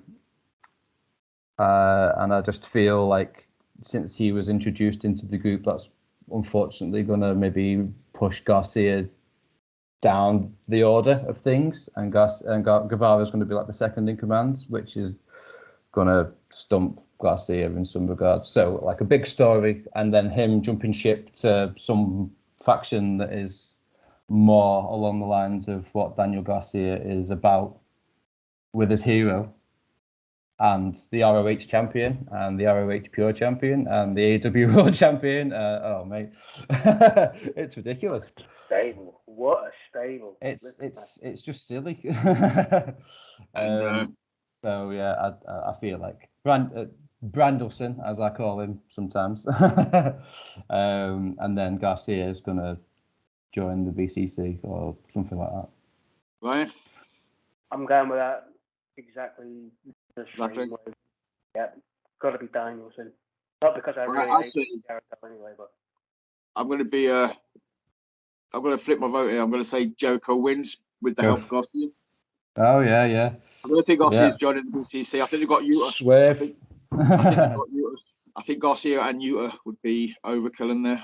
I just feel like since he was introduced into the group, that's unfortunately going to maybe push Garcia down the order of things, and Guevara is going to be like the second in command, which is going to stump Garcia in some regards. So like a big story, and then him jumping ship to some faction that is more along the lines of what Daniel Garcia is about with his hero, and the ROH champion, and the ROH Pure champion, and the AEW World champion. Oh mate, it's ridiculous. Stable. What a stable. It's just silly. So yeah, I feel like Brandelson, as I call him sometimes, and then Garcia is gonna join the BCC or something like that. Right. I'm going with that exactly the same way. Yeah, got to be Danielson. Not because I really hate Jericho anyway, but I'm going to flip my vote here. I'm going to say Jericho wins with the help of Garcia. Oh yeah. I'm going to think Garcia's joining the BCC. I think they've got Utah. Swerve. I think Garcia and Utah would be overkill in there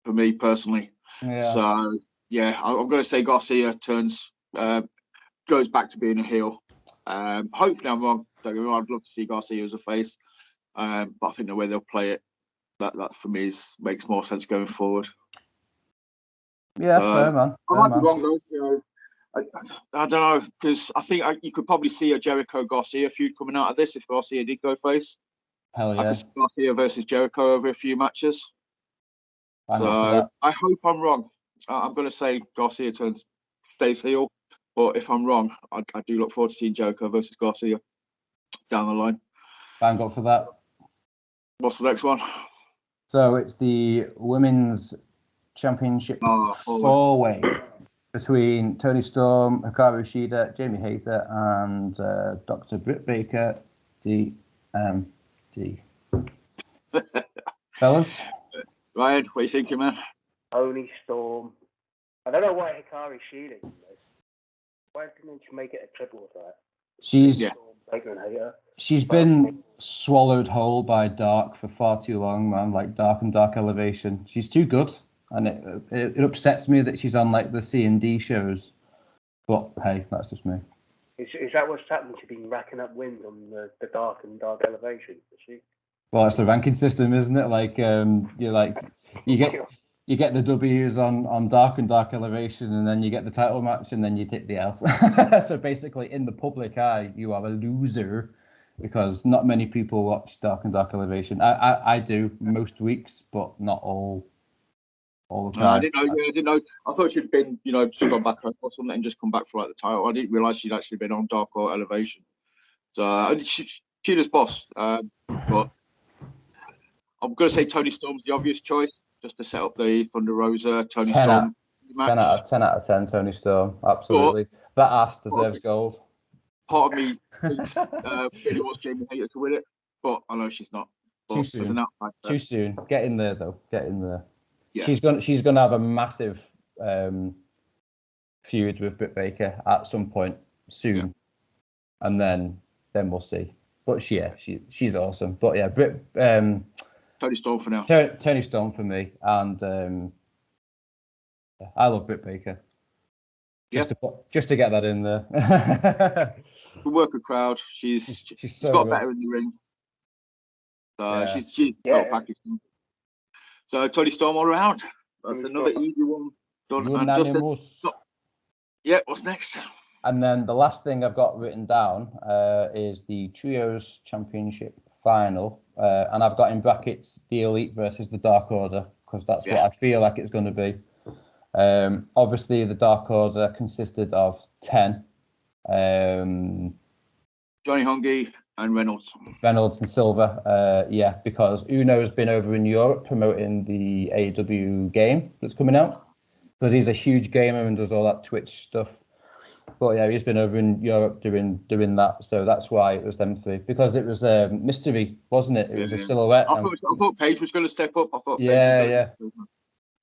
for me personally. Yeah. So yeah, I'm going to say Garcia goes back to being a heel. Hopefully I'm wrong. Don't get me wrong, I'd love to see Garcia as a face, but I think the way they'll play it, that for me makes more sense going forward. Yeah, fair man. I might be wrong though. You know, I don't know, because I think you could probably see a Jericho Garcia feud coming out of this if Garcia did go face. Hell yeah. I could see Garcia versus Jericho over a few matches. I hope I'm wrong. I'm going to say Garcia stays heel, but if I'm wrong, I do look forward to seeing Jericho versus Garcia down the line. Bang up for that. What's the next one? So it's the Women's Championship four-way between Toni Storm, Hikaru Shida, Jamie Hayter, and Dr. Britt Baker, DMD. Fellas? Ryan, what are you thinking, man? Toni Storm. I don't know why Hikaru Shida in this. Why didn't you make it a triple threat? She's been swallowed whole by Dark for far too long, man. Like Dark and Dark Elevation. She's too good. And it upsets me that she's on like the C&D shows. But hey, that's just me. Is that what's happened? She's been racking up wins on the Dark and Dark Elevation, is she? Well, it's the ranking system, isn't it? Like you get the W's on Dark and Dark Elevation, and then you get the title match, and then you take the L. So basically, in the public eye, you are a loser because not many people watch Dark and Dark Elevation. I do most weeks, but not all the time. I didn't know. I thought she'd been, just gone back or something and just come back for like the title. I didn't realise she'd actually been on Dark or Elevation. So she's as boss, but I'm going to say Toni Storm's the obvious choice, just to set up the Thunder Rosa Toni Storm match. 10 out of 10, Toni Storm, absolutely. That ass deserves gold. Part of me thinks really wants Jamie Hayter to win it, but I know she's not. Too soon. Get in there though. Get in there. Yeah. She's gonna have a massive feud with Britt Baker at some point soon, and then we'll see. But she's awesome. But yeah, Toni Storm for now. Toni Storm for me, and I love Britt Baker. Just to get that in there. Good worker crowd. She's so got good. better in the ring. So she's got a package. So Toni Storm all around. That's another easy one done. Unanimous. Yeah, what's next? And then the last thing I've got written down is the Trios Championship final. And I've got in brackets the Elite versus the Dark Order, because that's what I feel like it's going to be. Obviously, the Dark Order consisted of 10. Johnny Hungy and Reynolds and Silver, because Uno's been over in Europe promoting the AEW game that's coming out, because he's a huge gamer and does all that Twitch stuff. But yeah, he's been over in Europe doing that, so that's why it was them three, because it was a mystery, wasn't it? It was a silhouette. I thought Paige was going to step up. I thought Me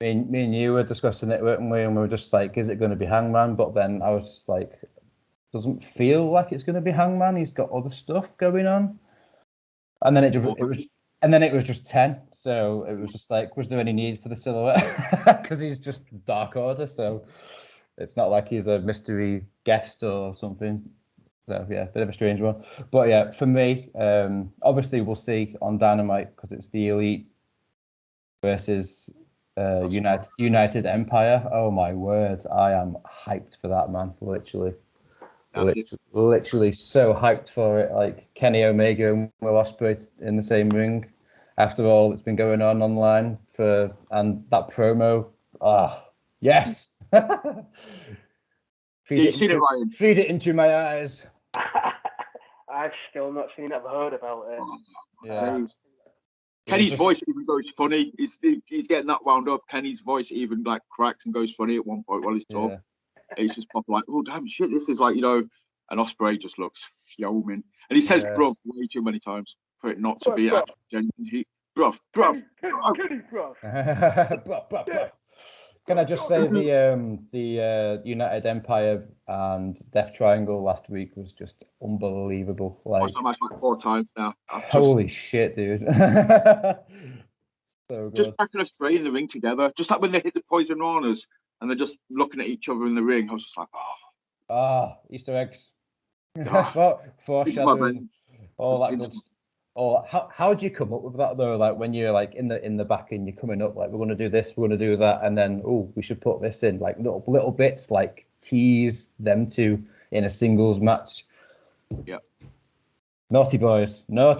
and you were discussing it, weren't we? And we were just like, is it going to be Hangman? But then I was just like, doesn't feel like it's going to be Hangman. He's got other stuff going on. And then it was just 10. So it was just like, was there any need for the silhouette? Because he's just Dark Order, so it's not like he's a mystery guest or something. So yeah, bit of a strange one. But yeah, for me, obviously we'll see on Dynamite, because it's the Elite versus United Empire. Oh my word, I am hyped for that, man. Literally so hyped for it. Like Kenny Omega and Will Ospreay in the same ring after all that's been going on online and that promo. Yes. Feed it into my eyes. I've still not seen it. I've heard about it. Yeah. Kenny's voice even goes funny. He's getting that wound up. Kenny's voice even like cracks and goes funny at one point while he's talking. Yeah. He's just popping like, oh damn shit, this is like, and Ospreay just looks fuming. And he says bruv way too many times for it not to be actually genuine. Bruv. Kenny, bruv. Can I just say the United Empire and Death Triangle last week was just unbelievable. Like, I've watched like 4 times now. Holy shit, dude. So good. Just packing a spray in the ring together. Just like when they hit the poison runners and they're just looking at each other in the ring. I was just like, Easter eggs. Foreshadowing. All that good stuff. Oh, how do you come up with that though? Like when you're like in the back and you're coming up, like we're going to do this, we're going to do that, and then we should put this in, like little bits, like tease them two in a singles match. Yeah. Naughty boys. I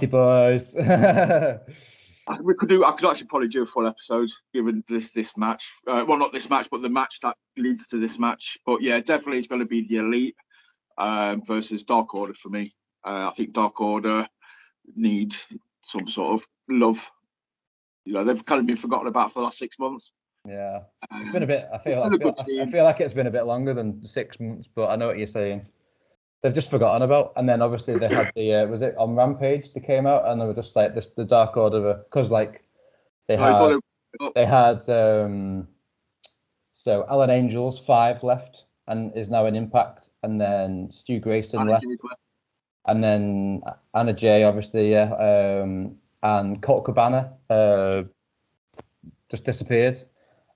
could actually probably do a full episode given this match. Well, not this match, but the match that leads to this match. But yeah, definitely it's going to be the Elite versus Dark Order for me. I think Dark Order need some sort of love. They've kind of been forgotten about for the last 6 months. Yeah, it's been a bit. I feel like it's been a bit longer than 6 months, but I know what you're saying. They've just forgotten about, and then obviously they had the was it on Rampage? They came out and they were just like this, the Dark Order, because like they had so Alan Angels 5 left and is now in Impact, and then Stu Grayson left. And then Anna Jay, obviously, and Colt Cabana just disappeared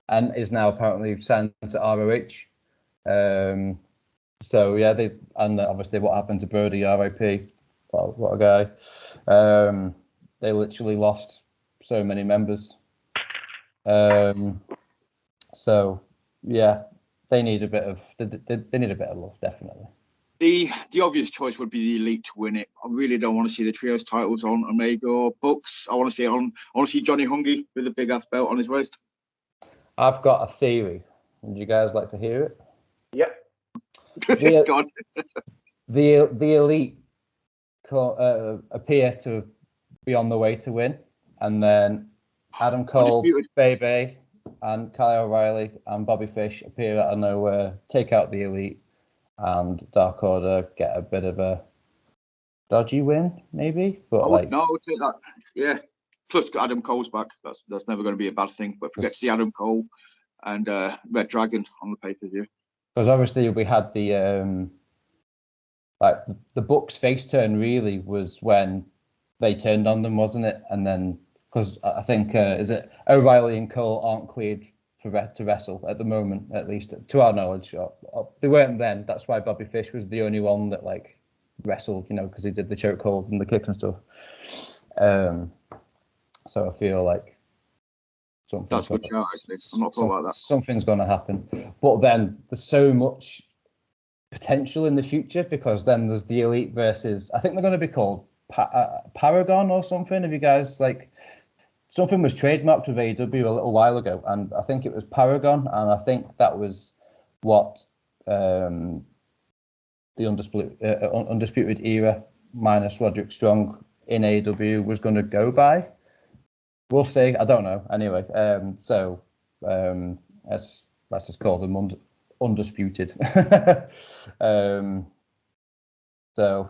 and is now apparently signed to ROH. So yeah, and obviously what happened to Brody, RIP. Well, what a guy. They literally lost so many members. So yeah, they need a bit of love, definitely. The obvious choice would be the Elite to win it. I really don't want to see the trios titles on Omega or Bucks. I want to see Johnny Hungy with a big ass belt on his waist. I've got a theory. Would you guys like to hear it? Yep. The Elite appear to be on the way to win, and then Adam Cole, Bebe, and Kyle O'Reilly and Bobby Fish appear out of nowhere, take out the Elite, and Dark Order get a bit of a dodgy win, maybe. But I would take that. Yeah. Plus Adam Cole's back. That's never going to be a bad thing. But forget to see Adam Cole and Red Dragon on the pay-per-view. Because obviously we had the the Bucks face turn really was when they turned on them, wasn't it? And then because I think is it O'Reilly and Cole aren't cleared to wrestle at the moment, at least to our knowledge. They weren't then. That's why Bobby Fish was the only one that like wrestled, because he did the chokehold and the kick and stuff. So I feel like that's good shout, actually. I'm not talking about that. Something's going to happen, but then there's so much potential in the future, because then there's the Elite versus, I think they're going to be called Paragon or something. Have you guys, like, something was trademarked with AEW a little while ago, and I think it was Paragon, and I think that was what the Undisputed Era minus Roderick Strong in AEW was going to go by. We'll see. I don't know. Anyway, let's just call them undisputed. So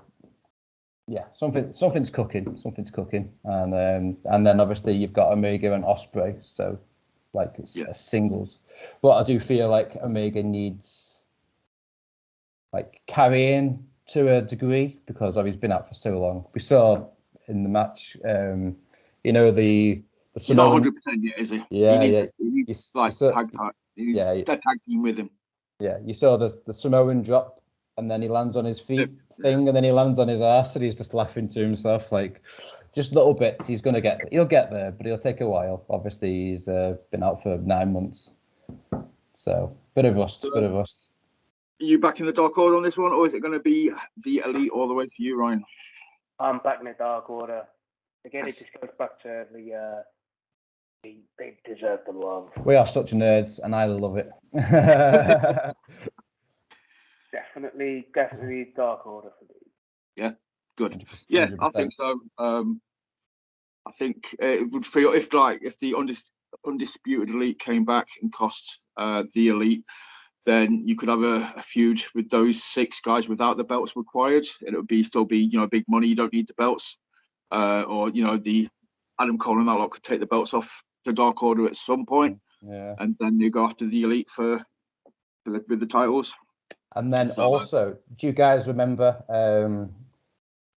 yeah, something's cooking. Something's cooking, and then obviously you've got Omega and Ospreay. So like it's a singles. But I do feel like Omega needs like carrying to a degree because he's been out for so long. We saw in the match, the he's not 100% yet, is he? Yeah, he needs tag team with him. Yeah, you saw the Samoan drop, and then he lands on his feet thing, and then he lands on his ass, and he's just laughing to himself, like just little bits. He'll get there, but it'll take a while. Obviously, he's been out for 9 months, so bit of rust. Are you back in the Dark Order on this one, or is it going to be the Elite all the way for you, Ryan? I'm back in the Dark Order. Again, it just goes back to they deserve the love. We are such nerds, and I love it. Definitely Dark Order for me. Yeah, good. 100%. Yeah, I think so. I think it would feel if the Undisputed Elite came back and cost the Elite, then you could have a feud with those 6 guys without the belts required, and it would still be big money. You don't need the belts, or the Adam Cole and that lot could take the belts off the Dark Order at some point, and then you go after the Elite with the titles. And then also, do you guys remember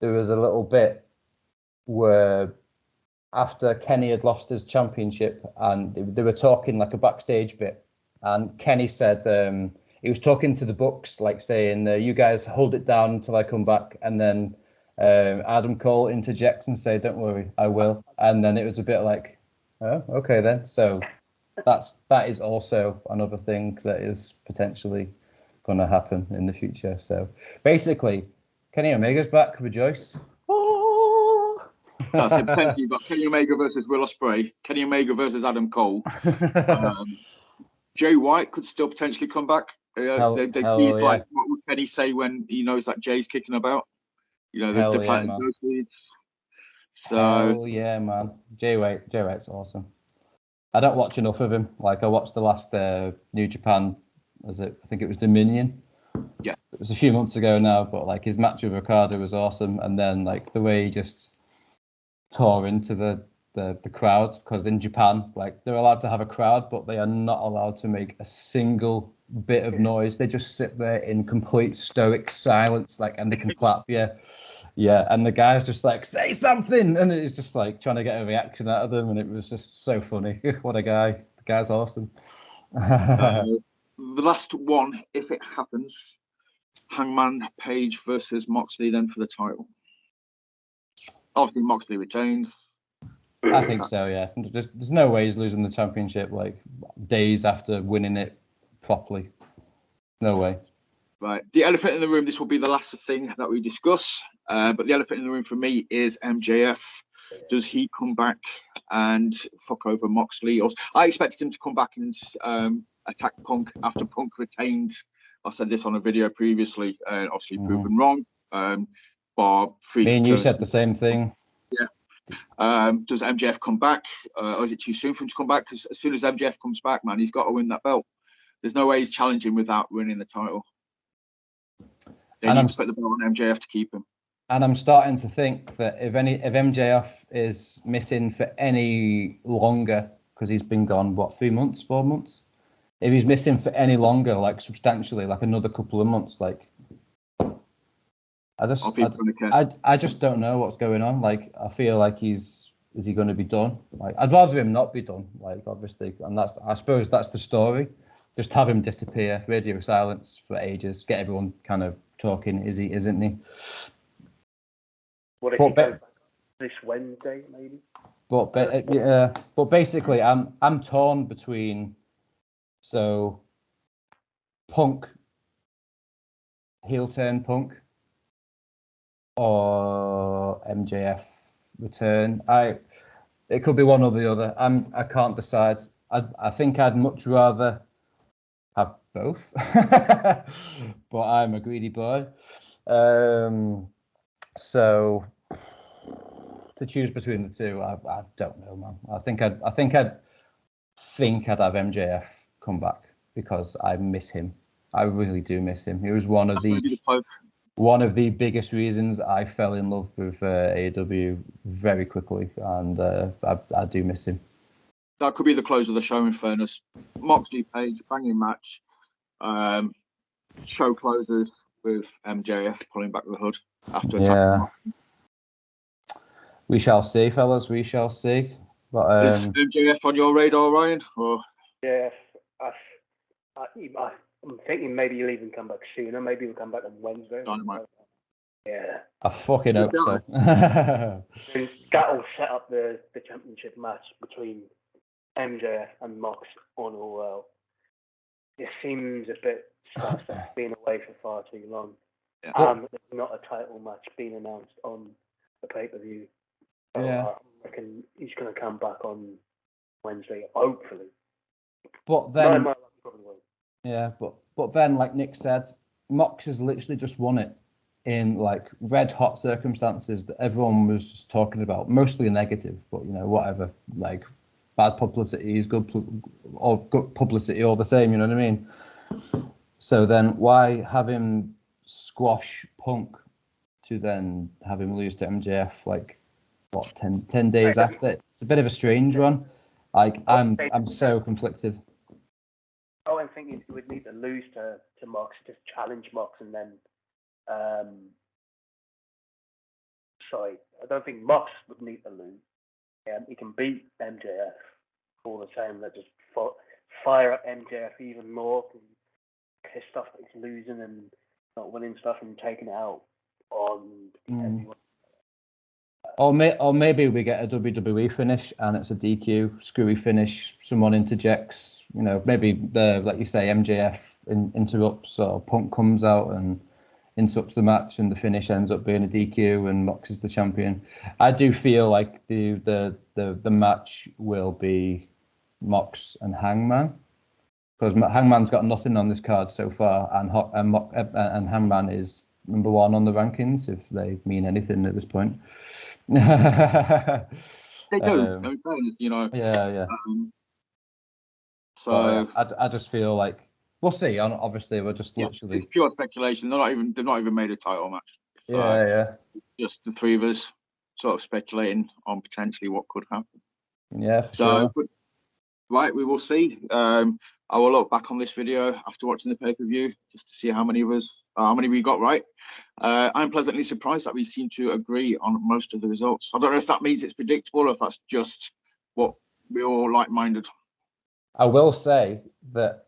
there was a little bit where after Kenny had lost his championship and they were talking like a backstage bit, and Kenny said he was talking to the Bucks, like saying, you guys hold it down until I come back, and then Adam Cole interjects and say, don't worry, I will. And then it was a bit like, oh, okay then. So that is also another thing that is potentially going to happen in the future. So basically, Kenny Omega's back. Rejoice. Oh! That's it. Potentially you've got Kenny Omega versus Will Ospreay, Kenny Omega versus Adam Cole. Jay White could still potentially come back. What would Kenny say when he knows that Jay's kicking about? The platinum those leads. So hell yeah, man. Jay White's awesome. I don't watch enough of him. Like I watched the last New Japan. I think it was Dominion. Yeah, it was a few months ago now, but like his match with Ricardo was awesome, and then like the way he just tore into the crowd, because in Japan, like they're allowed to have a crowd, but they are not allowed to make a single bit of noise. They just sit there in complete stoic silence, like, and they can clap. Yeah, and the guy's just like, say something, and it's just like trying to get a reaction out of them, and it was just so funny. What a guy! The guy's awesome. The last one, if it happens, Hangman Page versus Moxley, then for the title. Obviously, Moxley retains. I think so, yeah. There's no way he's losing the championship like days after winning it properly. No way. Right. The elephant in the room, this will be the last thing that we discuss. But the elephant in the room for me is MJF. Does he come back and fuck over Moxley? I expected him to come back and attack Punk after Punk retained. I said this on a video previously, obviously proven wrong. Me and you said the same thing. Yeah. Does MJF come back? Or is it too soon for him to come back? Because as soon as MJF comes back, man, he's got to win that belt. There's no way he's challenging without winning the title. They need to put the belt on MJF to keep him. And I'm starting to think that if MJF is missing for any longer, because he's been gone, 3 months, 4 months? If he's missing for any longer, like substantially, like another couple of months, like I just don't know what's going on. Like I feel like is he going to be done? Like I'd rather him not be done. Like obviously, and I suppose that's the story. Just have him disappear, radio silence for ages, get everyone kind of talking. Is he? Isn't he? What if he goes this Wednesday, maybe? But basically, I'm torn between. So, Punk, heel turn Punk or MJF return. It could be one or the other. I can't decide. I think I'd much rather have both, but I'm a greedy boy. So to choose between the two, I don't know, man. I think I'd have MJF come back because I miss him. I really do miss him. He was one of the biggest reasons I fell in love with AEW very quickly, and I do miss him. That could be the close of the show, in fairness. Moxley Page, banging match. Show closes with MJF pulling back the hood after attacking. We shall see, fellas. We shall see. But, is MJF on your radar, Ryan? Or? Yeah, I'm thinking maybe he'll even come back sooner. Maybe he'll come back on Wednesday. Dynamite. Yeah. I fucking hope so. And that'll set up the championship match between MJF and Mox on All World. It seems a bit suspect being away for far too long. Yeah. And there's not a title match being announced on the pay-per-view. So I reckon he's going to come back on Wednesday, hopefully. But then, probably won't. Yeah, but then, like Nick said, Mox has literally just won it in like red hot circumstances that everyone was just talking about, mostly negative, but whatever. Like bad publicity is good publicity all the same. You know what I mean? So then, why have him squash Punk to then have him lose to MJF? Like what, 10 days after? It's a bit of a strange one. Like I'm so conflicted. Oh, I'm thinking he would need to lose to Mox, just challenge Mox, and then. Sorry, I don't think Mox would need to lose. He can beat MJF all the time. That just fire up MJF even more. Pissed off that he's losing and not winning stuff and taking it out on everyone. Or maybe we get a WWE finish and it's a DQ, screwy finish. Someone interjects. Maybe like you say, MJF interrupts or Punk comes out and interrupts the match, and the finish ends up being a DQ, and Mox is the champion. I do feel like the match will be Mox and Hangman, because Hangman's got nothing on this card so far, and Hangman is number one on the rankings, if they mean anything at this point. They do. Yeah. So I just feel like we'll see. Obviously, we're just literally it's pure speculation. They've not even made a title match. Yeah. Just the three of us sort of speculating on potentially what could happen. Yeah, for sure. But, right, we will see. I will look back on this video after watching the pay-per-view just to see how many we got right. I'm pleasantly surprised that we seem to agree on most of the results. I don't know if that means it's predictable or if that's just what we're all like-minded. I will say that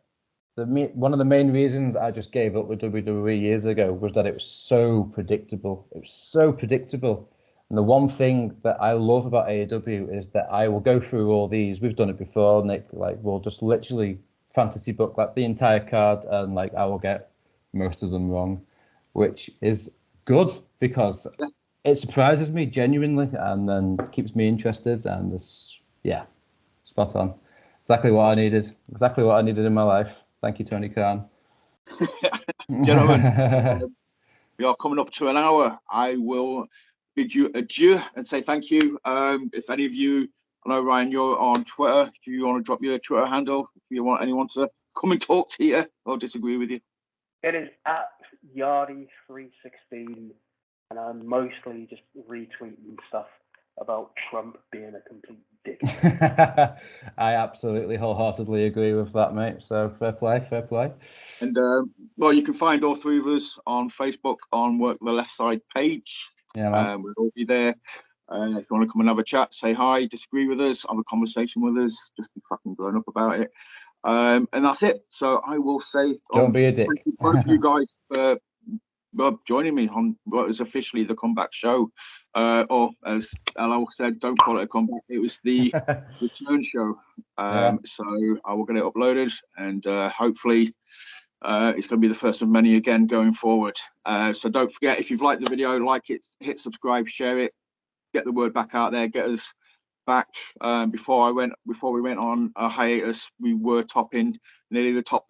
one of the main reasons I just gave up with WWE years ago was that it was so predictable. It was so predictable. And the one thing that I love about AEW is that I will go through all these. We've done it before, Nick. Like, we'll just literally fantasy book like the entire card, and like I will get most of them wrong, which is good because it surprises me genuinely, and then keeps me interested. And this, spot on. Exactly what I needed. Exactly what I needed in my life. Thank you, Tony Khan. Gentlemen, we are coming up to an hour. I will bid you adieu and say thank you. If any of you, I know Ryan, you're on Twitter. Do you want to drop your Twitter handle? If you want anyone to come and talk to you or disagree with you? It is at Yardy316, and I'm mostly just retweeting stuff about Trump being a complete dick. I absolutely wholeheartedly agree with that, mate. So fair play. And you can find all three of us on Facebook on Work the Left Side page. Yeah, man. We'll all be there. If you want to come and have a chat, say hi, disagree with us, have a conversation with us, just be fucking grown up about it. And that's it. So I will say, don't be a dick. Thank you both of you guys for joining me on what is officially the comeback show, or as LL said, don't call it a comeback, it was the return show. So I will get it uploaded, and hopefully It's going to be the first of many again going forward. So don't forget, if you've liked the video, like it, hit subscribe, share it, get the word back out there, get us back. Before we went on a hiatus, we were topping nearly the top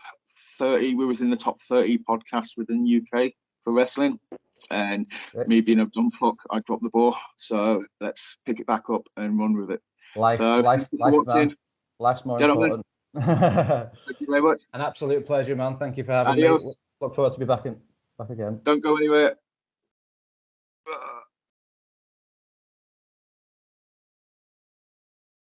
30. We was in the top 30 podcasts within the UK for wrestling. And me being a dumb fuck, I dropped the ball. So let's pick it back up and run with it. Life, man. Life's more important. Thank you very much. An absolute pleasure, man. Thank you for having me. Look forward to be back again. Don't go anywhere.